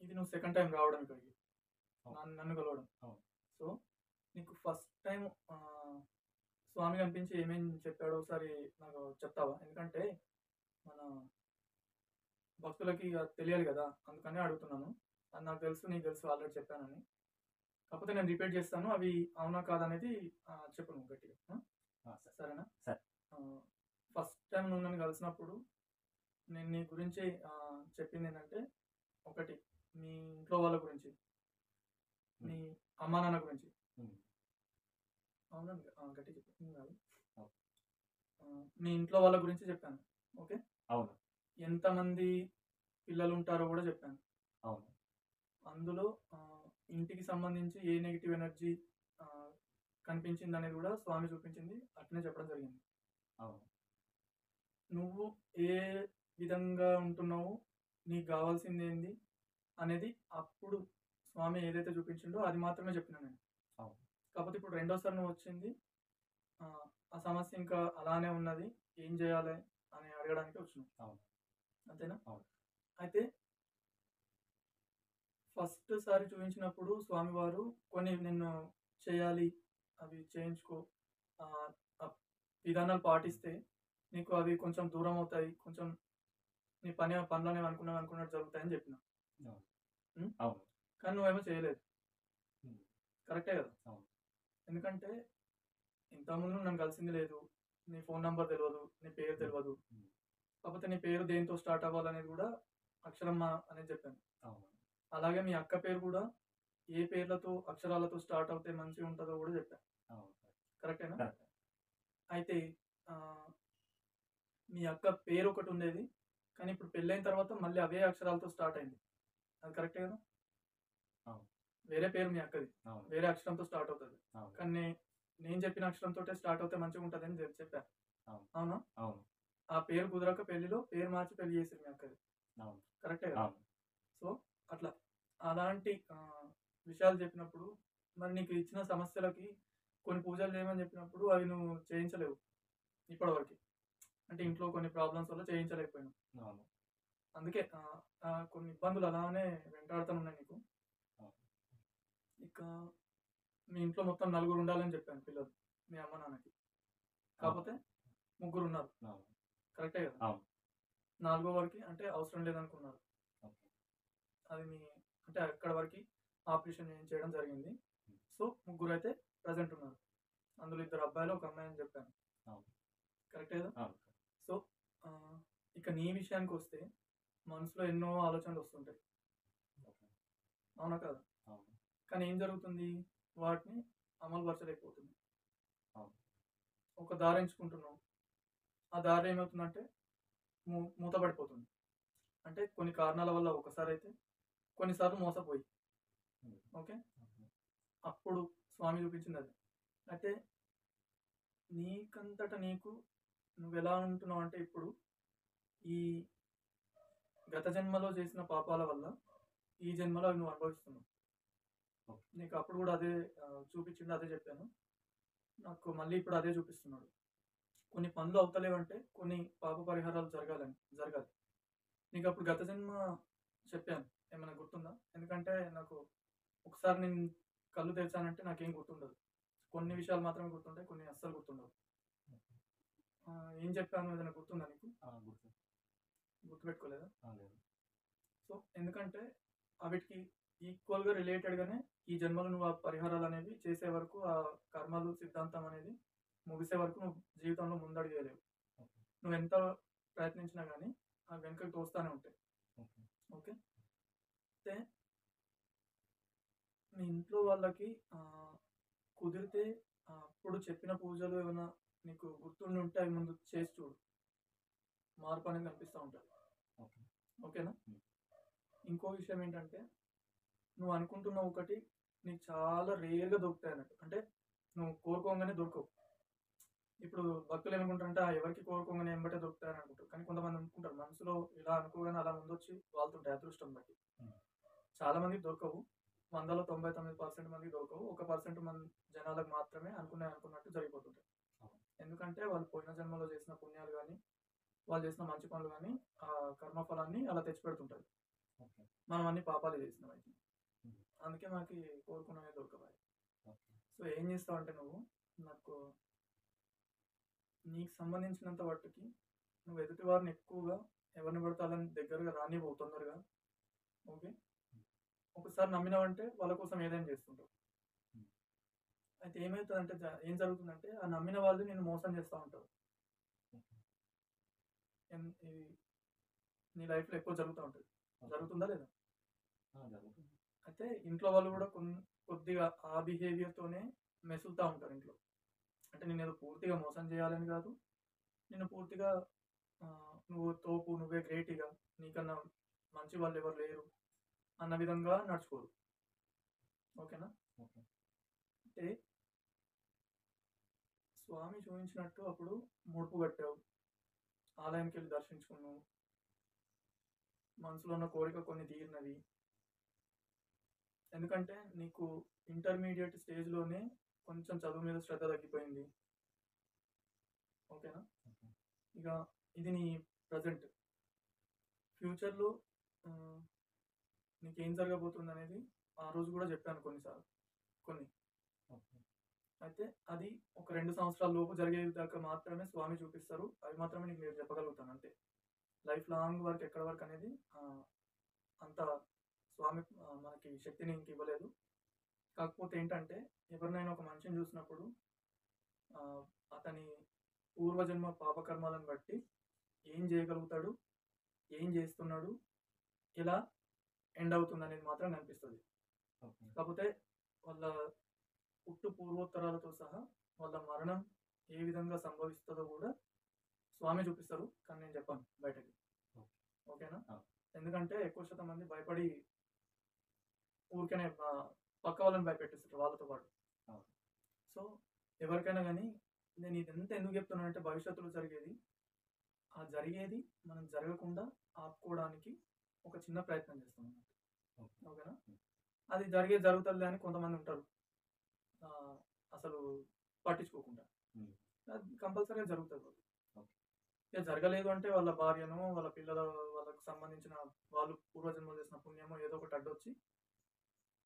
ఇది నువ్వు second time రావడం ఇక్కడికి, అవును. నన్ను కలవడం. అవును. సో నీకు ఫస్ట్ టైం స్వామి కనిపించి ఏమేం చెప్పాడో ఒకసారి నాకు చెప్తావా? ఎందుకంటే మన భక్తులకి అది తెలియాలి కదా, అందుకనే అడుగుతున్నాను. అది నాకు తెలుసు, నీకు తెలుసు, ఆల్రెడీ చెప్పానని. కాకపోతే నేను రిపీట్ చేస్తాను, అవి అవునా కాదనేది చెప్పు నువ్వు గట్టిగా. సరే. సరేనా? సరే. ఫస్ట్ టైం నువ్వు నన్ను కలిసినప్పుడు నేను నీ గురించి చెప్పింది ఏంటంటే, ఒకటి మీ ఇంట్లో వాళ్ళ గురించి, నీ అమ్మా నాన్న గురించి. అవునా? గట్టిగా చెప్పు కాదు. మీ ఇంట్లో వాళ్ళ గురించి చెప్పాను. ఓకే, అవును. ఎంతమంది పిల్లలు ఉంటారో కూడా చెప్పాను. అవును. అందులో ఇంటికి సంబంధించి ఏ నెగిటివ్ ఎనర్జీ కనిపించింది అనేది కూడా స్వామి చూపించింది, అట్లనే చెప్పడం జరిగింది. అవును. నువ్వు ఏ విధంగా ఉంటున్నావు, నీకు కావాల్సింది ఏంది అనేది అప్పుడు స్వామి ఏదైతే చూపించిండో అది మాత్రమే చెప్పినా నేను. అవును. కాకపోతే ఇప్పుడు రెండోసారి నువ్వు వచ్చింది, ఆ సమస్య ఇంకా అలానే ఉన్నది, ఏం చేయాలి అని అడగడానికి వచ్చినావు. అవును. అంతేనా? అవును. అయితే ఫస్ట్ సారి చూపించినప్పుడు స్వామివారు కొన్ని నిన్ను చేయాలి, అవి చేయించుకో, ఆ ఆ విధానాలు పాటిస్తే నీకు అవి కొంచెం దూరం అవుతాయి, కొంచెం నీ పనులనే అనుకున్నట్టు జరుగుతాయని చెప్పిన. అవును. అవును. కానీ నువ్వేమో చేయలేదు. కరెక్టే కదా? అవును. ఎందుకంటే ఇంతకుముందు నన్ను కలిసింది లేదు, నీ ఫోన్ నంబర్ తెలియదు, నీ పేరు తెలియదు. కాకపోతే నీ పేరు దేంతో స్టార్ట్ అవ్వాలనేది కూడా అక్షరమ్మ అనేది చెప్పాను. అవును. అలాగే మీ అక్క పేరు కూడా ఏ పేర్లతో అక్షరాలతో స్టార్ట్ అవుతే మంచిగా ఉంటుందో కూడా చెప్పాను. అవును. కరెక్టేనా? కరెక్ట్. అయితే మీ అక్క పేరు ఒకటి ఉండేది, కానీ ఇప్పుడు పెళ్ళైన తర్వాత మళ్ళీ అవే అక్షరాలతో స్టార్ట్ అయింది. అది కరెక్టే కదా? అవును. వేరే పేరు మీ అక్కది, అవును. వేరే అక్షరంతో స్టార్ట్ అవుతుంది. అవును. కానీ నేను చెప్పిన అక్షరంతో స్టార్ట్ అవుతే మంచిగా ఉంటుంది అని చెప్పాను. అవును. అవునా? అవును. ఆ పేరు కుదరక పెళ్లిలో పేరు మార్చి పెళ్లి చేసింది మీ అక్కది. అవును. కరెక్టే కదా? అవును. సో అట్లా అలాంటి విషయాలు చెప్పినప్పుడు మరి నీకు ఇచ్చిన సమస్యలకి కొన్ని పూజలు చేయమని చెప్పినప్పుడు అవి నువ్వు చేయించలేవు ఇప్పటివరకు. అంటే ఇంట్లో కొన్ని ప్రాబ్లమ్స్ వల్ల చేయించలేకపోయినావు. అవును. అందుకే కొన్ని ఇబ్బందులు అలానే వెంటాడుతున్నాయి నీకు. ఇక మీ ఇంట్లో మొత్తం నలుగురు ఉండాలని చెప్పాను పిల్లలు, మీ అమ్మ నాన్నకి. కాకపోతే ముగ్గురు ఉన్నారు. అవును. కరెక్టే కదా? అవును. నాలుగో వారికి అంటే అవసరం లేదనుకున్నారు. ఓకే. అది మీ అంటే అక్కడ వరకు ఆపరేషన్ చేయడం జరిగింది. సో ముగ్గురు అయితే ప్రజెంట్ ఉన్నారు. అందులో ఇద్దరు అబ్బాయిలు, ఒక అమ్మాయి అని చెప్పాను. అవును. కరెక్టే కదా? అవును. సో ఇక నీ విషయానికి వస్తే మనసులో ఎన్నో ఆలోచనలు వస్తుంటాయి. ఓకే. అవునా కదా? అవును. కానీ ఏం జరుగుతుంది, వాటిని అమలు పరచలేకపోతుంది. అవును. ఒక దారి ఎంచుకుంటున్నావు, ఆ దారి ఏమవుతుందంటే మూతపడిపోతుంది. అంటే కొన్ని కారణాల వల్ల ఒకసారి అయితే, కొన్నిసార్లు మోసపోయి. ఓకే, అప్పుడు స్వామి చూపించింది అది. అయితే నీకంతట నీకు నువ్వు ఎలా ఉంటున్నావు అంటే, ఇప్పుడు ఈ గత జన్మలో చేసిన పాపాల వల్ల ఈ జన్మలో నువ్వు అనుభవిస్తున్నావు. నీకు అప్పుడు కూడా అదే చూపించింది, అదే చెప్పాను. నాకు మళ్ళీ ఇప్పుడు అదే చూపిస్తున్నాడు. కొన్ని పనులు అవుతలేవంటే కొన్ని పాప పరిహారాలు జరగాలి. నీకు అప్పుడు గత జన్మ చెప్పాను, ఏమైనా గుర్తుందా? ఎందుకంటే నాకు ఒకసారి నేను కళ్ళు తెరిచానంటే నాకేం గుర్తుండదు. కొన్ని విషయాలు మాత్రమే గుర్తుంటాయి, కొన్ని అస్సలు గుర్తుండవు. ఏం చెప్పాను ఏదైనా గుర్తుందా నీకు? గుర్తుపెట్టుకోలేదా? సో ఎందుకంటే వాటికి ఈక్వల్గా రిలేటెడ్గానే ఈ జన్మలో నువ్వు ఆ పరిహారాలు అనేవి చేసే వరకు, ఆ కర్మలు సిద్ధాంతం అనేది ముగిసే వరకు నువ్వు జీవితంలో ముందడుగేయలేవు. నువ్వు ఎంత ప్రయత్నించినా కానీ ఆ వెనుకకు తోస్తానే ఉంటాయి. ఓకే, అయితే మీ ఇంట్లో వాళ్ళకి కుదిరితే అప్పుడు చెప్పిన పూజలు ఏమైనా నీకు గుర్తుండి ఉంటే అవి ముందు చేసి చూడు, మార్పు అనేది కనిపిస్తూ ఉంటుంది. ఓకేనా? ఇంకో విషయం ఏంటంటే, నువ్వు అనుకుంటున్న ఒకటి నీకు చాలా రేర్గా దొరుకుతాయి అన్నట్టు. అంటే నువ్వు కోరుకోగానే దొరకవు. ఇప్పుడు భక్తులు ఏమనుకుంటారంటే ఎవరికి కోరుకోగానే ఎంబటే దొరుకుతాయని అనుకుంటారు. కానీ కొంతమంది అనుకుంటారు మనసులో ఇలా అనుకోగానే అలా ముందొచ్చి వాళ్తుంటాయి అదృష్టం బట్టి. చాలా మందికి దొరకవు, 100లో 99% మందికి దొరకవు. 1% మంది జనాలకు మాత్రమే అనుకున్నట్టు జరిగిపోతుంటాయి. ఎందుకంటే వాళ్ళు పోయిన జన్మలో చేసిన పుణ్యాలు కానీ, వాళ్ళు చేసిన మంచి పనులు కానీ ఆ కర్మఫలాన్ని అలా తెచ్చిపెడుతుంటారు. మనం అన్ని పాపాలు చేసినాం అయితే. ఉమ్. అందుకే మనకి కోరుకున్నవి దొరకవాలి. ఓకే. సో ఏం చేస్తావు అంటే నువ్వు నాకు నీకు సంబంధించినంత వాటికి నువ్వు ఎదుటి వారిని ఎక్కువగా ఎవరిని పడతాలని దగ్గరగా రానివ్వవు తొందరగా. ఓకే. ఉమ్. ఒకసారి నమ్మినావంటే వాళ్ళ కోసం ఏదైనా చేస్తుంటావు. ఉమ్. అయితే ఏమవుతుందంటే ఏం జరుగుతుందంటే ఆ నమ్మిన వాళ్ళు నేను మోసం చేస్తూ ఉంటారు. ఓకే. ఇది నీ లైఫ్లో ఎక్కువ జరుగుతూ ఉంటుంది. ఓకే. జరుగుతుందా లేదా? జరుగుతుంది. అయితే ఇంట్లో వాళ్ళు కూడా కొద్దిగా ఆ బిహేవియర్తోనే మెసులుతూ ఉంటారు ఇంట్లో. అంటే నేను ఏదో పూర్తిగా మోసం చేయాలని కాదు, నేను పూర్తిగా ఆ, నువ్వు తోపు, నువ్వే గ్రేట్, ఇక నీకన్నా మంచి వాళ్ళు ఎవరు లేరు అన్న విధంగా నడుచుకోరు. ఓకేనా? ఓకే. అంటే స్వామి చూపించినట్టు అప్పుడు ముడుపు కట్టావు, ఆలయానికి వెళ్ళి దర్శించుకున్నావు, మనసులో ఉన్న కోరిక కొన్ని తీరినవి. ఎందుకంటే నీకు ఇంటర్మీడియట్ స్టేజ్లోనే కొంచెం చదువు మీద శ్రద్ధ తగ్గిపోయింది. ఓకేనా? ఓకే. ఇక ఇది నీ ప్రజెంట్. ఫ్యూచర్లో నీకేం జరగబోతుంది అనేది ఆ రోజు కూడా చెప్పాను కొన్నిసార్లు కొన్ని. ఓకే. అయితే అది ఒక 2 సంవత్సరాల లోపు జరిగేది దాకా మాత్రమే స్వామి చూపిస్తారు. అవి మాత్రమే నీకు నేను చెప్పగలుగుతాను అంతే. లైఫ్ లాంగ్ వరకు ఎక్కడ వరకు అనేది అంత స్వామి మనకి శక్తిని ఇంక ఇవ్వలేదు. కాకపోతే ఏంటంటే ఎవరినైనా ఒక మనిషిని చూసినప్పుడు ఆ, అతని పూర్వజన్మ పాపకర్మాలను బట్టి ఏం చేయగలుగుతాడు, ఏం చేస్తున్నాడు, ఎలా ఎండ్ అవుతుంది అనేది మాత్రం కనిపిస్తుంది. ఓకే. కాకపోతే వాళ్ళ పుట్టు పూర్వోత్తరాలతో సహా వాళ్ళ మరణం ఏ విధంగా సంభవిస్తుందో కూడా స్వామి చూపిస్తారు, కానీ నేను చెప్పాను బయటకి. ఓకే. ఓకేనా? ఆ. ఎందుకంటే ఎక్కువ శాతం మంది భయపడి ఊరికనే పక్క వాళ్ళని భయపెట్టిస్తారు వాళ్ళతో పాటు. ఆ. సో ఎవరికైనా కానీ నేను ఇదంతా ఎందుకు చెప్తున్నానంటే భవిష్యత్తులో జరిగేది ఆ జరిగేది మనం జరగకుండా ఆపుకోవడానికి ఒక చిన్న ప్రయత్నం చేస్తాం అన్నమాట. ఓకే. ఓకేనా? ఉమ్. అది జరుగుతుంది అని కొంతమంది ఉంటారు, ఆ, అసలు పట్టించుకోకుండా. ఉమ్. అది కంపల్సరీగా జరుగుతుంది. ఓకే. ఇక జరగలేదు అంటే వాళ్ళ భార్యనో వాళ్ళ పిల్లల వాళ్ళకి సంబంధించిన వాళ్ళు పూర్వజన్మలు చేసిన పుణ్యమో ఏదో ఒకటి అడ్డొచ్చి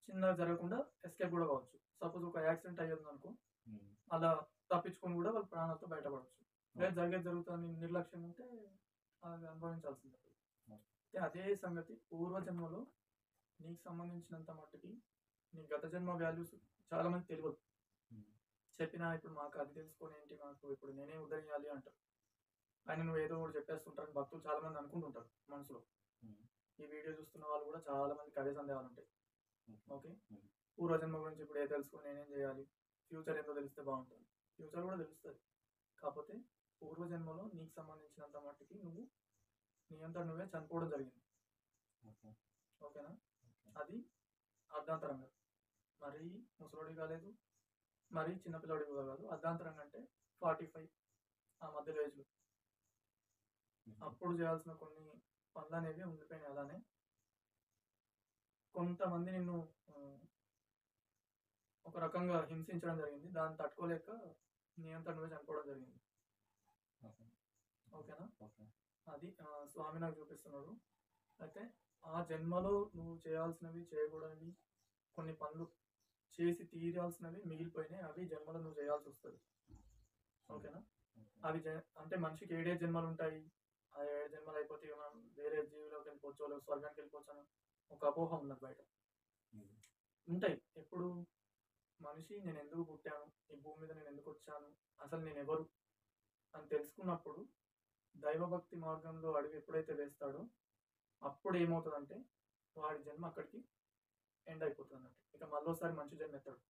చిన్నగా జరగకుండా ఎస్కేప్ కూడా కావచ్చు. సపోజ్ ఒక యాక్సిడెంట్ అయ్యింది అనుకో, ఉమ్. అలా తప్పించుకొని కూడా వాళ్ళ ప్రాణాలతో బయటపడవచ్చు. లేదా జరిగేది జరుగుతుంది నిర్లక్ష్యం ఉంటే అది అనుభవించాల్సిందే. అయితే అదే సంగతి పూర్వజన్మలో నీకు సంబంధించినంత మట్టుకి నీ గత జన్మ వాల్యూస్ చాలా మంది తెలియదు. ఉమ్. చెప్పినా ఇప్పుడు మాకు అది తెలుసుకొని ఏంటి, మాకు ఇప్పుడు నేనే ఉదయాలి అంటారు. కానీ నువ్వు ఏదో ఒకటి చెప్పేస్తుంటారు భక్తులు చాలా మంది అనుకుంటుంటారు మనసులో. ఉమ్. ఈ వీడియో చూస్తున్న వాళ్ళు కూడా చాలా మందికి అదే సందేహాలు ఉంటాయి. ఓకే. ఉమ్. పూర్వజన్మ గురించి ఇప్పుడు ఏ తెలుసుకొని నేనేం చేయాలి, ఫ్యూచర్ ఏందో తెలిస్తే బాగుంటుంది. ఫ్యూచర్ కూడా తెలుస్తుంది, కాకపోతే పూర్వజన్మలో నీకు సంబంధించినంత మట్టుకి నువ్వు నీ అంతా నువ్వే చనిపోవడం జరిగింది. ఓకే. ఓకేనా? ఓకే. అది అర్ధాంతరంగా, మరీ ముసలోడి కాలేదు, మరీ చిన్నపిల్లడి కూడా కాదు. అర్ధాంతరంగా అంటే 45 ఆ మధ్యలో ఏజ్లో ఉమ్. అప్పుడు చేయాల్సిన కొన్ని పనులు అనేవి ఉండిపోయినాయి. అలానే కొంతమంది నిన్ను ఒక రకంగా హింసించడం జరిగింది, దాన్ని తట్టుకోలేక నీ అంతా నువ్వే చనిపోవడం జరిగింది. ఓకే. ఓకేనా? ఓకే. అది స్వామి నాకు చూపిస్తున్నాడు. అయితే ఆ జన్మలో నువ్వు చేయాల్సినవి చేయకూడనివి కొన్ని పనులు చేసి తీరాల్సినవి మిగిలిపోయినాయి, అవి జన్మలో నువ్వు చేయాల్సి వస్తుంది. ఓకేనా? ఓకే. అవి అంటే మనిషికి 7 జన్మలు ఉంటాయి, ఆ 7 జన్మలు అయిపోతే ఇక మనం వేరే జీవిలోకి వెళ్ళిపోవచ్చు, లేదా స్వర్గానికి వెళ్ళిపోవచ్చు అని ఒక అపోహ ఉన్నది బయట. ఉమ్. ఉంటాయి. ఎప్పుడు మనిషి నేను ఎందుకు పుట్టాను, ఈ భూమి మీద నేను ఎందుకు వచ్చాను, అసలు నేను ఎవరు అని తెలుసుకున్నప్పుడు దైవభక్తి మార్గంలో అడుగు ఎప్పుడైతే వేస్తాడో అప్పుడు ఏమవుతుందంటే వాడి జన్మ అక్కడికి ఎండ్ అయిపోతుంది అన్నట్టు. ఇక మళ్ళీసారి మంచి జన్మ ఎత్తాడు.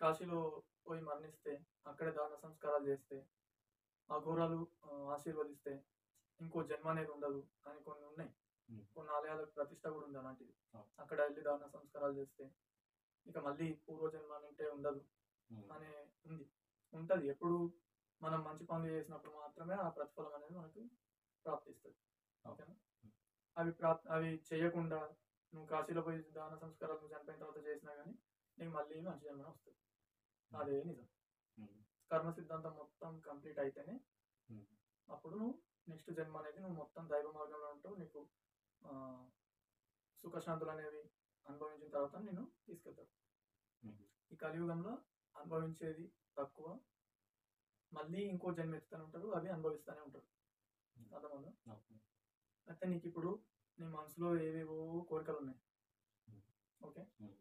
కాశీలో పోయి మరణిస్తే, అక్కడే దాన సంస్కారాలు చేస్తే, ఆ ఘోరాలు ఆశీర్వదిస్తే ఇంకో జన్మ అనేది ఉండదు అని కొన్ని ఉన్నాయి. ఉమ్. కొన్ని ఆలయాలకు ప్రతిష్ట కూడా ఉంది అలాంటిది. ఆ. అక్కడ వెళ్ళి దాన సంస్కారాలు చేస్తే ఇక మళ్ళీ పూర్వజన్మ అంటే ఉండదు ఉమ్. అనే ఉంటుంది. ఎప్పుడు మనం మంచి పనులు చేసినప్పుడు మాత్రమే ఆ ప్రతిఫలం అనేది మనకు ప్రాప్తిస్తుంది. ఓకేనా? అవి చేయకుండా నువ్వు కాశీలో పోయి దాన సంస్కారాలు నువ్వు చనిపోయిన తర్వాత చేసినా కానీ నీకు మళ్ళీ మంచి జన్మ వస్తుంది. అదే నిజం. ఉమ్. కర్మ సిద్ధాంతం మొత్తం కంప్లీట్ అయితేనే ఉమ్. అప్పుడు నువ్వు నెక్స్ట్ జన్మ అనేది నువ్వు మొత్తం దైవ మార్గంలో ఉంటావు. నీకు సుఖశాంతులు అనేవి అనుభవించిన తర్వాత నేను తీసుకెళ్తాడు. ఉమ్. ఈ కలియుగంలో అనుభవించేది తక్కువ, మళ్ళీ ఇంకో జన్మ ఎత్తుతూనే ఉంటారు, అవి అనుభవిస్తూనే ఉంటారు. ఉమ్. అర్థమవుతుందా? ఓకే. అయితే నీకు ఇప్పుడు నీ మనసులో ఏవేవో కోరికలు ఉన్నాయి. ఉమ్. ఓకే, ఉమ్.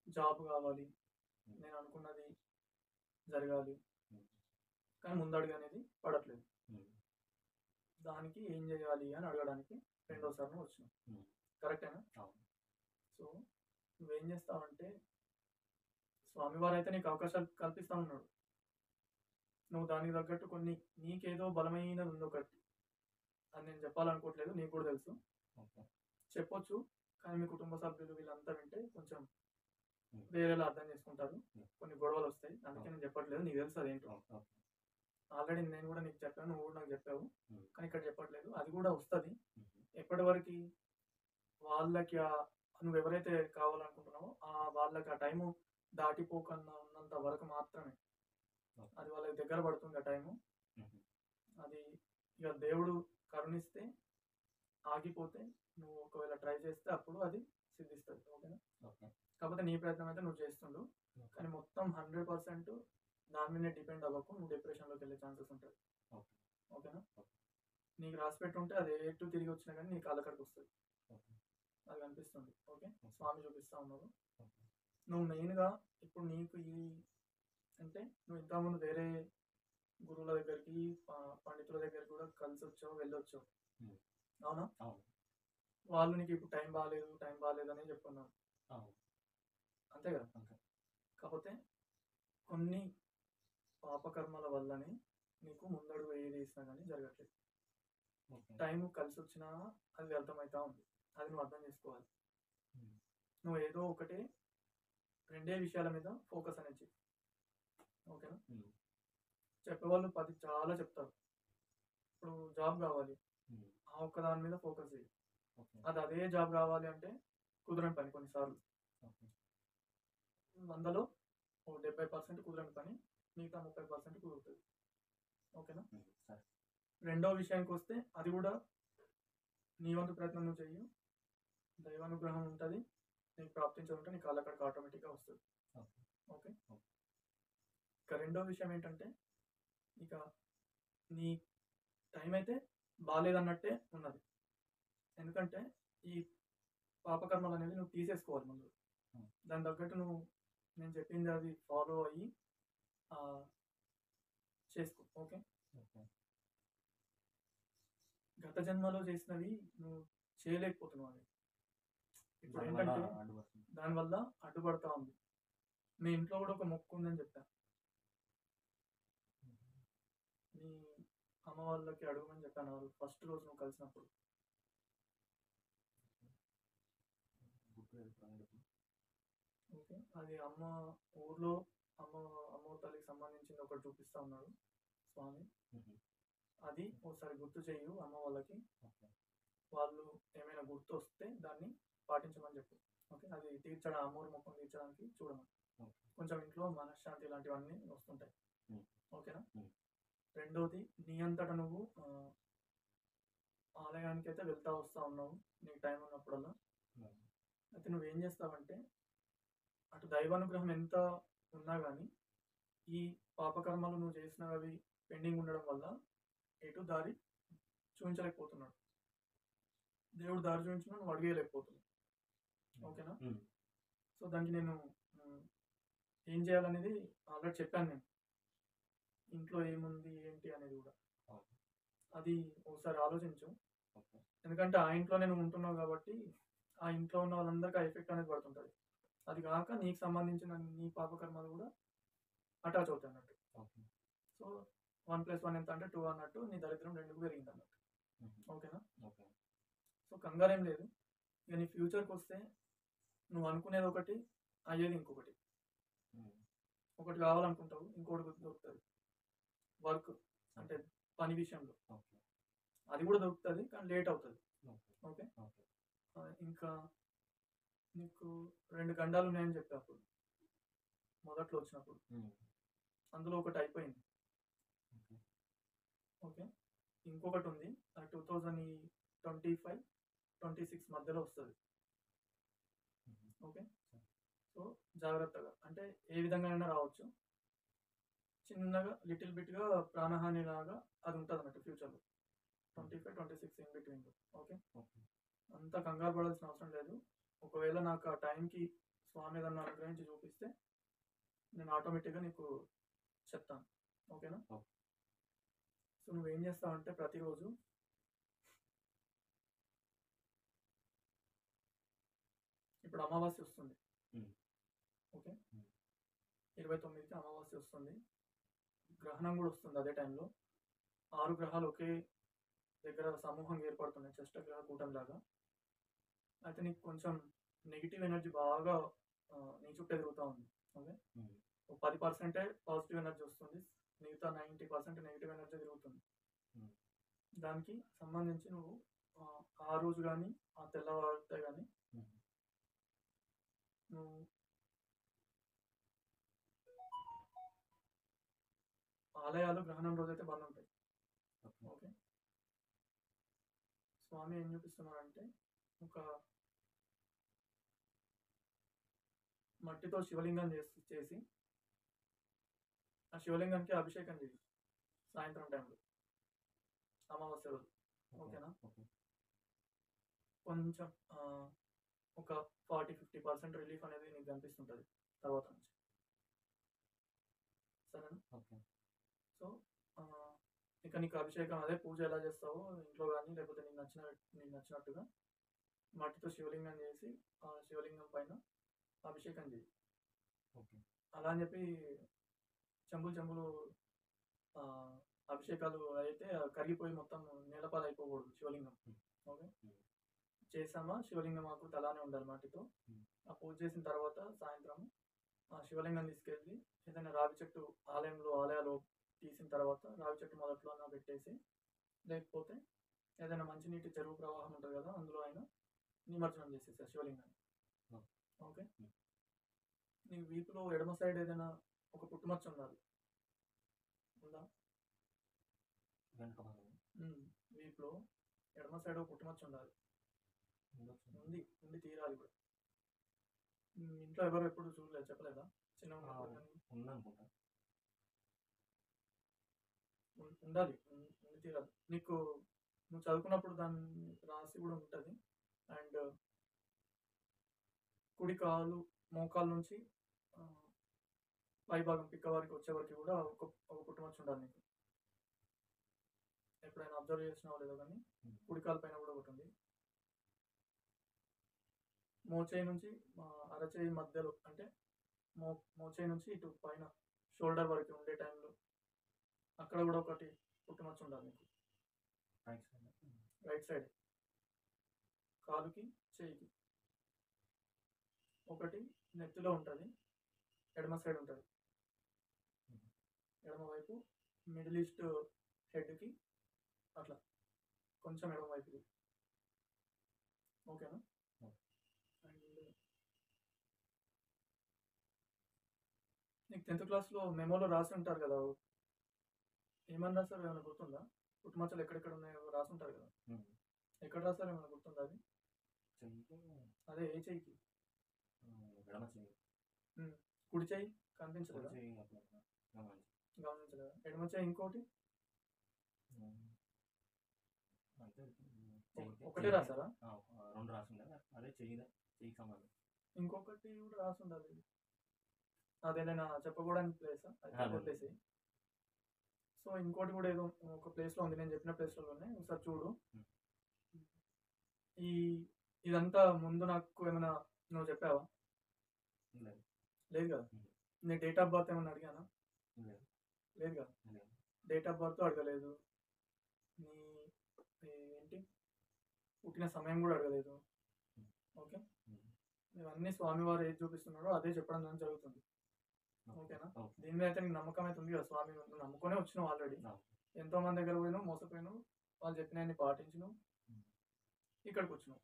జాబ్ కావాలి, ఉమ్. నేను అనుకున్నది జరగాలి, ఉమ్. కానీ ముందడుగు అనేది పడట్లేదు. ఉమ్. దానికి ఏం చేయాలి అని అడగడానికి రెండోసారి నువ్వు వచ్చినావు. ఉమ్. కరెక్టేనా? అవును. సో నువ్వేం చేస్తావంటే, స్వామివారు అయితే నీకు అవకాశాలు కల్పిస్తా ఉన్నాడు. నువ్వు దానికి తగ్గట్టు కొన్ని, నీకేదో బలమైనది ఉంది ఒకటి, అది నేను చెప్పాలనుకోవట్లేదు, నీకు కూడా తెలుసు, ఓకే. చెప్పొచ్చు, కానీ మీ కుటుంబ సభ్యులు వీళ్ళంతా వింటే కొంచెం ఉమ్. వేరేలా అర్థం చేసుకుంటారు, ఉమ్. కొన్ని గొడవలు వస్తాయి, అందుకే నేను చెప్పట్లేదు, నీకు తెలుసు అదేంటో. ఓకే. ఓకే. ఆల్రెడీ నేను కూడా నీకు చెప్పాను, నువ్వు కూడా నాకు చెప్పావు, ఉమ్. కానీ ఇక్కడ చెప్పట్లేదు. అది కూడా వస్తుంది. ఉమ్. ఎప్పటి వరకు వాళ్ళకి నువ్వు ఎవరైతే కావాలనుకుంటున్నావో వాళ్ళకి ఆ టైము దాటిపోకన్నా ఉన్నంత వరకు మాత్రమే ఓకే. అది వాళ్ళకి దగ్గర పడుతుంది ఆ టైము. ఉమ్. అది ఇక దేవుడు కరుణిస్తే ఆగిపోతే, నువ్వు ఒకవేళ ట్రై చేస్తే అప్పుడు అది సిద్ధిస్తుంది. ఓకేనా? ఓకే. కాకపోతే నీ ప్రయత్నం అయితే నువ్వు చేస్తుండు, ఓకే. కానీ మొత్తం 100% దాని మీదే డిపెండ్ అవ్వకు, నువ్వు డిప్రెషన్లోకి వెళ్ళే ఛాన్సెస్ ఉంటాయి. ఓకే. ఓకేనా? ఓకే. నీకు రాసి పెట్టుంటే అది ఎటు తిరిగి వచ్చినా కానీ నీ కాళ్ళకడికి వస్తుంది, ఓకే. అది కనిపిస్తుంది. Okay, okay. స్వామి చూపిస్తా ఉన్నారు. ఓకే. నువ్వు మెయిన్గా ఇప్పుడు నీకు అంటే నువ్వు ఇంతకుముందు వేరే గురువుల దగ్గరికి, పండితుల దగ్గరికి కూడా కలిసి వచ్చావు, వెళ్ళొచ్చావు, ఉమ్. అవునా? అవును. వాళ్ళు నీకు ఇప్పుడు టైం బాగాలేదు అని చెప్పుకున్నాను, అవును. అంతే కదా? ఓకే. కాకపోతే కొన్ని పాపకర్మల వల్లనే నీకు ముందడుగు ఏది వేసినా కానీ జరగట్లేదు. ఓకే. టైం కలిసి వచ్చినా అది వ్యర్థమవుతా ఉంది, అది నువ్వు అర్థం చేసుకోవాలి. ఉమ్. నువ్వు ఏదో ఒకటే రెండే విషయాల మీద ఫోకస్ అనేది చెయ్యి. ఓకేనా? ఉమ్. చెప్పేవాళ్ళు 10 చాలా చెప్తారు. ఇప్పుడు జాబ్ కావాలి, ఉమ్. ఆ ఒక్క దాని మీద ఫోకస్ చేయి. ఓకే. అది అదే జాబ్ కావాలి అంటే కుదరని పని కొన్నిసార్లు. ఓకే. 100లో 70% కుదరని పని, మిగతా 30% కుదురుతుంది. ఓకేనా? ఉమ్. సరే. రెండో విషయానికి వస్తే, అది కూడా నీ వంతు ప్రయత్నం నువ్వు చెయ్యి, దైవానుగ్రహం ఉంటుంది, నీకు ప్రాప్తించాలంటే నీ కాళ్ళకడికి ఆటోమేటిక్గా వస్తుంది. ఓకే. ఓకే. ఓకే. ఇక రెండో విషయం ఏంటంటే, ఇక నీ టైం అయితే బాగాలేదన్నట్టే ఉన్నది. ఎందుకంటే ఈ పాపకర్మలు అనేవి నువ్వు తీసేసుకోవాలి ముందు. ఉమ్. దాని తగ్గట్టు నువ్వు నేను చెప్పింది అది ఫాలో అయ్యి ఆ, చేసుకో. ఓకే. ఓకే. గత జన్మలో చేసినవి నువ్వు చేయలేకపోతున్నావు, అవి ఇప్పుడు దానివల్ల ఏంటంటే అడ్డుపడుతుంది. దానివల్ల అడ్డుపడతా ఉంది. మీ ఇంట్లో కూడా ఒక మొక్కు ఉందని చెప్పా, మీ అమ్మ వాళ్ళకి అడగమని చెప్పాను వాళ్ళు ఫస్ట్ రోజు నువ్వు కలిసినప్పుడు. గుర్తులేదు ఇప్పుడు అందుకు. ఓకే, అది అమ్మ ఊర్లో అమ్మ తల్లికి సంబంధించింది ఒకటి చూపిస్తా ఉన్నాడు స్వామి, ఉమ్. అది ఒకసారి గుర్తు చేయు అమ్మ వాళ్ళకి. ఓకే. వాళ్ళు ఏమైనా గుర్తు వస్తే దాన్ని పాటించమని చెప్పు. ఓకే, అది తీర్చడం, అమ్మోరు మొక్కం తీర్చడానికి చూడమని. ఓకే. కొంచెం ఇంట్లో మనశ్శాంతి ఇలాంటివన్నీ వస్తుంటాయి. ఉమ్. ఓకేనా? ఉమ్. రెండోది, నీ అంతటా నువ్వు ఆలయానికి అయితే వెళ్తా వస్తూ ఉన్నావు నీకు టైం ఉన్నప్పుడల్లా. ఉమ్. అయితే నువ్వేం చేస్తావంటే, అటు దైవానుగ్రహం ఎంత ఉన్నా కానీ ఈ పాపకర్మలు నువ్వు చేసినవి పెండింగ్ ఉండడం వల్ల ఎటు దారి చూపించలేకపోతున్నాడు. దేవుడు దారి చూపించినా నువ్వు అడిగేయలేకపోతున్నావు. ఓకేనా? ఉమ్. సో దానికి నేను ఏం చేయాలనేది ఆల్రెడీ చెప్పాను నేను, ఇంట్లో ఏముంది ఏంటి అనేది కూడా. ఓకే. అది ఒకసారి ఆలోచించు, ఓకే. ఎందుకంటే ఆ ఇంట్లోనే నువ్వు ఉంటున్నావు కాబట్టి ఆ ఇంట్లో ఉన్న వాళ్ళందరికీ ఆ ఎఫెక్ట్ అనేది పడుతుంటుంది. అది కాక నీకు సంబంధించిన నీ పాపకర్మలు కూడా అటాచ్ అవుతాయి అన్నట్టు. ఓకే. సో 1+1 ఎంత అంటే 2 అన్నట్టు, నీ దరిద్రం 2కు పెరిగింది అన్నట్టు. ఉమ్. ఓకేనా? ఓకే. సో కంగారేం లేదు. ఇక నీ ఫ్యూచర్కి వస్తే, నువ్వు అనుకునేది ఒకటి, అయ్యేది ఇంకొకటి. ఉమ్. ఒకటి కావాలనుకుంటావు, ఇంకోటి దొరుకుతుంది. వర్క్ అంటే పని విషయంలో ఓకే. అది కూడా దొరుకుతుంది, కానీ లేట్ అవుతుంది. ఓకే. ఓకే. ఓకే. ఇంకా నీకు 2 గండాలు ఉన్నాయని చెప్పా అప్పుడు మొదట్లో వచ్చినప్పుడు, ఉమ్. అందులో ఒకటి అయిపోయింది. ఓకే. ఓకే, ఇంకొకటి ఉంది, 2025-26 మధ్యలో వస్తుంది. ఓకే. సో జాగ్రత్తగా అంటే ఏ విధంగానైనా రావచ్చు. చిన్నగా లిటిల్ బిట్‌గా ప్రాణహాని లాగా అది ఉంటదన్నట్టు ఫ్యూచర్‌లో. 25, 26 ఇన్ బిట్వీన్‌లో. ఓకే. ఓకే. అంత కంగారు పడాల్సిన అవసరం లేదు. ఒకవేళ నాకు ఆ టైంకి స్వామి ఏదన్నా అనుగ్రహించి చూపిస్తే నేను ఆటోమేటిక్‌గా నీకు చెప్తాను. ఓకేనా? ఓకే. సో నువ్వేం చేస్తావంటే ప్రతిరోజు ఇప్పుడు అమావాస్య వస్తుంది. హ్మ్. ఓకే. హ్మ్. 29కి అమావాస్య వస్తుంది. గ్రహణం కూడా వస్తుంది అదే టైంలో. 6 గ్రహాలు ఒకే దగ్గర సమూహంగా ఏర్పడుతున్నాయి గ్రహ కూటమిలాగా. అయితే నీకు కొంచెం నెగిటివ్ ఎనర్జీ బాగా నీ చుట్టే తిరుగుతూ ఉంది. ఓకే. హ్మ్. ఒక 10% పాజిటివ్ ఎనర్జీ వస్తుంది. మిగతా 90% నెగిటివ్ ఎనర్జీ తిరుగుతుంది. హ్మ్. దానికి సంబంధించి నువ్వు ఆ రోజు కానీ ఆ తెల్లవారితే కానీ హ్మ్. నువ్వు ఆలయాలు గ్రహణం రోజైతే బంద్ ఉంటాయి. ఓకే. ఓకే. స్వామి ఏం చూపిస్తున్నారంటే ఒక మట్టితో శివలింగం చేసి ఆ శివలింగానికి అభిషేకం చేయి సాయంత్రం టైంలో అమావాస్య రోజు. ఓకే. ఓకేనా? ఓకే. కొంచెం ఒక 40-50% రిలీఫ్ అనేది నీకు కనిపిస్తుంటుంది తర్వాత నుంచి. సరేనా? ఓకే. సో ఇక నీకు అభిషేకం అదే పూజ ఎలా చేస్తావో ఇంట్లో కానీ లేకపోతే నీకు నచ్చినట్టుగా మట్టితో శివలింగం చేసి ఆ శివలింగం పైన అభిషేకం చేయి. ఓకే. అలా అని చెప్పి చెంబులు ఆ, అభిషేకాలు అయితే కరిగిపోయి మొత్తం నేలపాలు అయిపోకూడదు శివలింగం. హ్మ్. ఓకే. హ్మ్. చేసామా శివలింగం ఆకృతి అలానే ఉండాలి మట్టితో. హ్మ్. ఆ పూజ చేసిన తర్వాత సాయంత్రం ఆ శివలింగం తీసుకెళ్ళి ఏదైనా రావి చెట్టు ఆలయాలు తీసిన తర్వాత రావి చెట్టు మొదట్లో అన్న పెట్టేసి, లేకపోతే ఏదైనా మంచినీటి చెరువు ప్రవాహం ఉంటుంది కదా అందులో అయినా నిమజ్జనం చేసేసారు శివలింగాన్ని. ఓకే. ఓకే. హ్మ్. నీ వీపులో ఎడమ సైడ్ ఏదైనా ఒక పుట్టుమచ్చ ఉండాలి. ఉందా? వెనక భాగం వీపులో ఎడమ సైడ్ ఒక పుట్టుమచ్చ ఉండాలి. ఉండొచ్చు. ఉండి తీరాలి కూడా. ఇంట్లో ఎవరు ఎప్పుడు చూడలేదు, చెప్పలేదా చిన్న ఉన్నప్పుడు కానీ? ఉందనుకుంటా. ఉండాలి, ఉండి తీరాలి. నువ్వు చదువుకున్నప్పుడు దాన్ని రాసి కూడా ఉంటుంది. అండ్ కుడి కాలు మోకాలు నుంచి పై భాగం పిక్క వరకు వచ్చే వరకు కూడా ఒక పుట్టుమచ్చ ఉండాలి నీకు. ఎప్పుడైనా అబ్జర్వ్ చేసినావో లేదో కానీ కుడి కాలు పైన కూడా ఒకటి ఉంది. మోచేయి నుంచి అరచేయి మధ్యలో అంటే మోచేయి నుంచి ఇటు పైన షోల్డర్ వరకు ఉండే టైంలో అక్కడ కూడా ఒకటి పుట్టుమచ్చ ఉండాలి నీకు. రైట్ సైడ్ కాలుకి చేయికి ఒకటి నెత్తిలో ఉంటుంది, ఎడమ సైడ్ ఉంటుంది. ఎడమ వైపు మిడిల్ ఈస్ట్ హెడ్కి అట్లా కొంచెం ఎడమ వైపుకి. ఓకేనా? అండ్ నీకు 10th క్లాస్లో మెమోలో రాసి ఉంటారు కదా, ఏమని రాస్తారు ఏమైనా గుర్తుందా? పుట్టుమచ్చలు ఎక్కడెక్కడ ఉన్నాయో రాసి ఉంటారు కదా, ఎక్కడ రాస్తారు ఏమైనా గుర్తుందా? అది అదే ఏ చెయ్యికి? కుడి చెయ్యి కనిపించలేదా? గమనించలేదా? ఎడమ చెయ్యి ఇంకోటి ఒకటే రాసారా? రెండు రాసిందా? అదే చెయ్యికి సంబంధం ఇంకొకటి కూడా రాసి ఉండాలి. అదేనా చెప్పకూడని ప్లేసా? అది వదిలేసి. సో ఇంకోటి కూడా ఏదో ఒక ప్లేస్లో ఉంది, నేను చెప్పిన ప్లేస్లోనే ఒకసారి చూడు. ఇదంతా ముందు నాకు ఏమైనా నువ్వు చెప్పావా? లేదు కదా. నీ డేట్ ఆఫ్ బర్త్ ఏమైనా అడిగానా? లేదు కదా. డేట్ ఆఫ్ బర్త్ అడగలేదు, నీ ఏంటి పుట్టిన సమయం కూడా అడగలేదు. ఓకే. ఇవన్నీ స్వామివారు ఏది చూపిస్తున్నాడో అదే చెప్పడం దానికి జరుగుతుంది. ఓకేనా? దీని మీద అయితే నీకు నమ్మకం అయితే ఉంది కదా, స్వామి నువ్వు నమ్ముకొనే వచ్చినావు ఆల్రెడీ. ఎంతో మంది దగ్గర పోయినావు, మోసపోయినావు, వాళ్ళు చెప్పినవన్నీ పాటించినావు, ఇక్కడికి వచ్చినావు.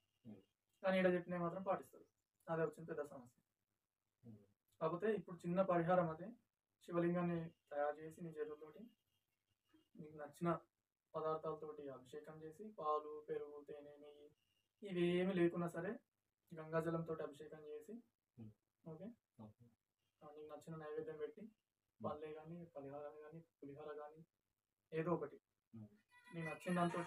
కానీ ఇక్కడ చెప్పినవి మాత్రం పాటిస్తారు. అదే వచ్చిన పెద్ద సమస్య. కాకపోతే ఇప్పుడు చిన్న పరిహారం అదే, శివలింగాన్ని తయారు చేసి నీ చేతులతోటి నీకు నచ్చిన పదార్థాలతోటి అభిషేకం చేసి పాలు, పెరుగు, తేనె, నెయ్యి ఇవేమి లేకున్నా సరే గంగాజలంతో అభిషేకం చేసి ఉమ్. Okay okay. నీకు నచ్చిన నైవేద్యం పెట్టి పల్లె కానీ పరిహారం కానీ పులిహోర కానీ ఏదో ఒకటి ఉమ్. నీకు నచ్చిన దాంతో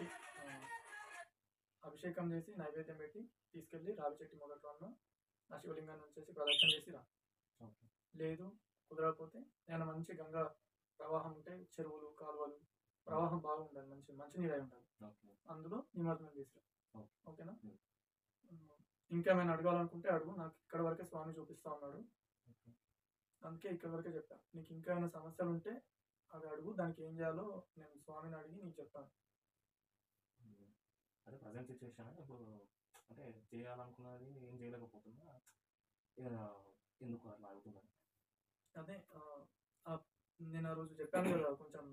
అభిషేకం చేసి నైవేద్యం పెట్టి తీసుకెళ్ళి రావి చెట్టు మొదట్లో ఉన్న ఆ శివలింగాన్ని వచ్చేసి ప్రదక్షిణ చేసి రా. ఓకే. లేదు కుదరకపోతే నేను మంచి గంగా ప్రవాహం ఉంటే చెరువులు కాలువలు ప్రవాహం బాగా ఉండాలి, మంచి నీరు అయి ఉండాలి, ఓకే. అందులో నిమజ్జనం చేసిరా. ఓకే. ఓకేనా? ఉమ్. ఇంకేమైనా అడగాలనుకుంటే అడుగు, నాకు ఇక్కడ వరకే స్వామి చూపిస్తా ఉన్నాడు, ఓకే. అందుకే ఇక్కడ వరకే చెప్పా. నీకు ఇంకా ఏమైనా సమస్యలు ఉంటే అవి అడుగు, దానికి ఏం చేయాలో నేను స్వామిని అడిగి నీకు చెప్తాను. ఉమ్. అదే ప్రజెంట్ సిచ్యువేషన్ ఇప్పుడు అంటే చేయాలనుకున్నది ఏం చేయలేకపోతున్నా, ఎందుకు అట్లా అవుతుందని. అదే నేను ఆ రోజు చెప్పాను కదా కొంచెం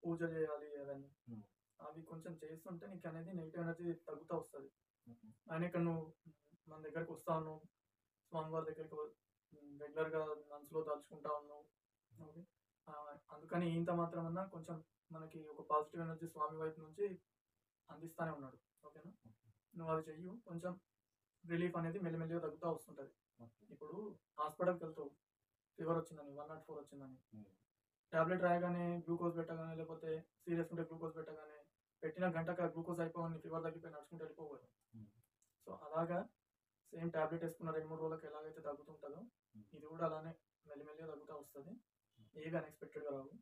పూజ చేయాలి అవన్నీ, ఉమ్. అవి కొంచెం చేస్తుంటే నీకు అనేది నెగిటివ్ ఎనర్జీ తగ్గుతూ వస్తుంది. ఓకే. ఆయన ఇక్కడ నువ్వు మన దగ్గరకు వస్తా ఉన్నావు, స్వామివారి దగ్గరికి రెగ్యులర్గా మనసులో దాచుకుంటా ఉన్నావు. ఓకే, అందుకని ఇంత మాత్రమన్నా కొంచెం మనకి ఒక పాజిటివ్ ఎనర్జీ స్వామి వైపు నుంచి అందిస్తానే ఉన్నాడు. ఓకేనా? నువ్వు అవి చెయ్యు, కొంచెం రిలీఫ్ అనేది మెల్లిమెల్లిగా తగ్గుతూ వస్తుంటుంది. ఓకే. ఇప్పుడు హాస్పిటల్కి వెళ్తావు, ఫీవర్ వచ్చిందని 104 వచ్చిందని, ఉమ్. టాబ్లెట్ రాయగానే గ్లూకోజ్ పెట్టగానే లేకపోతే సీరియస్ ఉంటే గ్లూకోజ్ పెట్టగానే పెట్టిన గంటక గ్లూకోజ్ అయిపోవని ఫీవర్ తగ్గిపోయి నడుచుకుంటూ వెళ్ళిపోవాలి. ఉమ్. సో అలాగా సేమ్ టాబ్లెట్ వేసుకున్న 2-3 రోజులకు ఎలాగైతే తగ్గుతుంటుందో ఇది కూడా అలానే మెల్లిమెల్లిగా తగ్గుతూ వస్తుంది. ఏవి అన్ఎక్స్పెక్టెడ్గా రావు.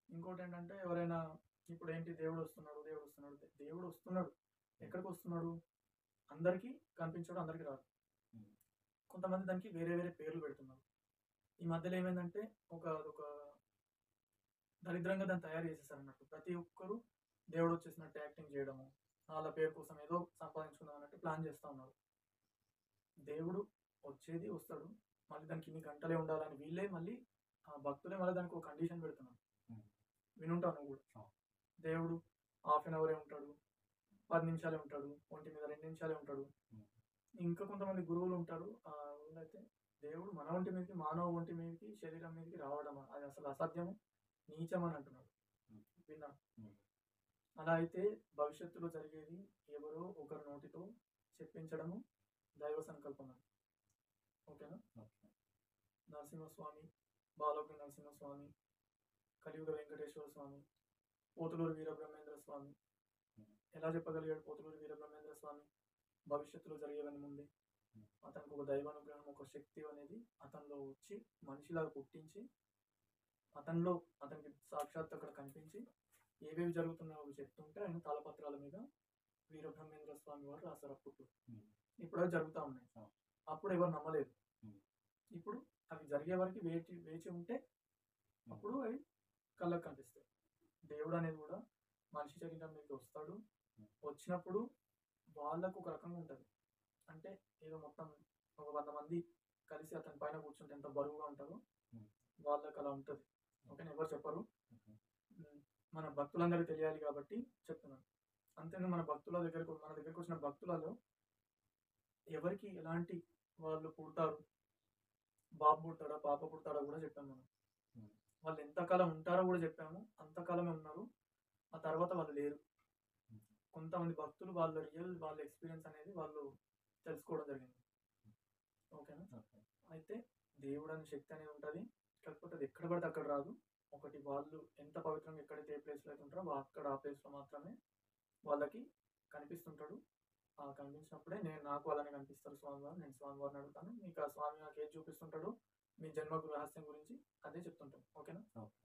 ఇంకోటి ఏంటంటే ఎవరైనా ఇప్పుడు ఏంటి దేవుడు వస్తున్నాడు దేవుడు వస్తున్నాడు, దేవుడు వస్తున్నాడు, ఎక్కడికి వస్తున్నాడు? అందరికీ కనిపించడం, అందరికీ రాదు. ఉమ్. కొంతమంది దానికి వేరే వేరే పేర్లు పెడుతున్నారు. ఈ మధ్యలో ఏమైందంటే ఒక దరిద్రంగా దాన్ని తయారు చేసేసారు అన్నట్టు. ప్రతి ఒక్కరు దేవుడు వచ్చేసినట్టు యాక్టింగ్ చేయడము, వాళ్ళ పేరు కోసం ఏదో సంపాదించుకుందాం అన్నట్టు ప్లాన్ చేస్తూ ఉన్నారు. దేవుడు వచ్చేది వస్తాడు, మళ్ళీ దానికి ఇన్ని గంటలే ఉండాలని వీళ్ళే మళ్ళీ ఆ భక్తులే మళ్ళీ దానికి ఒక కండిషన్ పెడుతున్నారు. ఉమ్. వినుంటావు నువ్వు కూడా. అవును. దేవుడు హాఫ్ అన్ అవరే ఉంటాడు, 10 నిమిషాలే ఉంటాడు, ఒంటి మీద 2 నిమిషాలే ఉంటాడు. ఉమ్. ఇంకా కొంతమంది గురువులు ఉంటారు, ఆ గురువులు అయితే దేవుడు మన ఒంటి మీదకి, మానవ ఒంటి మీదకి, శరీరం మీదకి రావడం అది అసలు అసాధ్యము, నీచం అని అంటున్నాడు. ఉమ్. విన్నా. ఉమ్. అలా అయితే భవిష్యత్తులో జరిగేది ఎవరో ఒకరి నోటితో చెప్పించడము దైవ సంకల్పం అని. ఓకేనా? ఓకే. నరసింహస్వామి, బాలోకి నరసింహస్వామి, కలియుగ వెంకటేశ్వర స్వామి, పోతులూరు వీరబ్రహ్మేంద్ర స్వామి. ఎలా చెప్పగలిగాడు పోతులూరు వీరబ్రహ్మేంద్ర స్వామి? భవిష్యత్తులో జరిగేవని ముందే అతనికి ఒక దైవానుగ్రహం, ఒక శక్తి అనేది అతనిలో వచ్చి మనిషిలాగా పుట్టించి అతనికి సాక్షాత్ అక్కడ కనిపించి ఏవేవి జరుగుతున్నాయో చెప్తుంటే ఆయన తాళపత్రాల మీద వీరబ్రహ్మేంద్ర స్వామి వారు రాశారు అప్పట్లో. ఉమ్. ఇప్పుడు అవి జరుగుతూ ఉన్నాయి. అవును. అప్పుడు ఎవరు నమ్మలేదు. ఉమ్. ఇప్పుడు అవి జరిగే వరకు వేచి ఉంటే అప్పుడు అవి కళ్ళకు కనిపిస్తాయి. దేవుడు అనేది కూడా మనిషి శరీరం మీదకి వస్తాడు. వచ్చినప్పుడు వాళ్ళకు ఒక రకంగా ఉంటుంది. అంటే ఏదో మొత్తం ఒక 100 మంది కలిసి అతని పైన కూర్చుంటే ఎంత బరువుగా ఉంటుందో ఉమ్. వాళ్ళకి అలా ఉంటుంది. ఓకేనా? ఎవరు చెప్పరు. ఓకే. మన భక్తులందరికీ తెలియాలి కాబట్టి చెప్తున్నాను. అంతేనా? మన దగ్గరకు వచ్చిన భక్తులలో ఎవరికి ఎలాంటి వాళ్ళు పుడతారు, బాబు పుడతాడా పాప పుడతాడా కూడా చెప్పాము మనం. ఉమ్. వాళ్ళు ఎంతకాలం ఉంటారో కూడా చెప్పాము. అంతకాలమే ఉన్నారు, ఆ తర్వాత వాళ్ళు లేరు. ఉమ్. కొంతమంది భక్తులు వాళ్ళ ఎక్స్పీరియన్స్ అనేది వాళ్ళు తెలుసుకోవడం జరిగింది. ఓకేనా? ఓకే. అయితే దేవుడు అనే శక్తి అనేది ఉంటుంది, కాకపోతే అది ఎక్కడ పడితే అక్కడ రాదు. ఒకటి వాళ్ళు ఎంత పవిత్రంగా ఎక్కడైతే ఏ ప్లేస్లో అయితే ఉంటారో అక్కడ ఆ ప్లేస్లో మాత్రమే వాళ్ళకి కనిపిస్తుంటాడు. ఆ కనిపించినప్పుడే నాకు అలానే కనిపిస్తారు స్వామివారు. నేను స్వామివారిని అడుగుతాను, మీకు ఆ స్వామి నాకు ఏది చూపిస్తుంటాడో మీ జన్మకు రహస్యం గురించి అదే చెప్తుంటాను. ఓకేనా? ఓకే.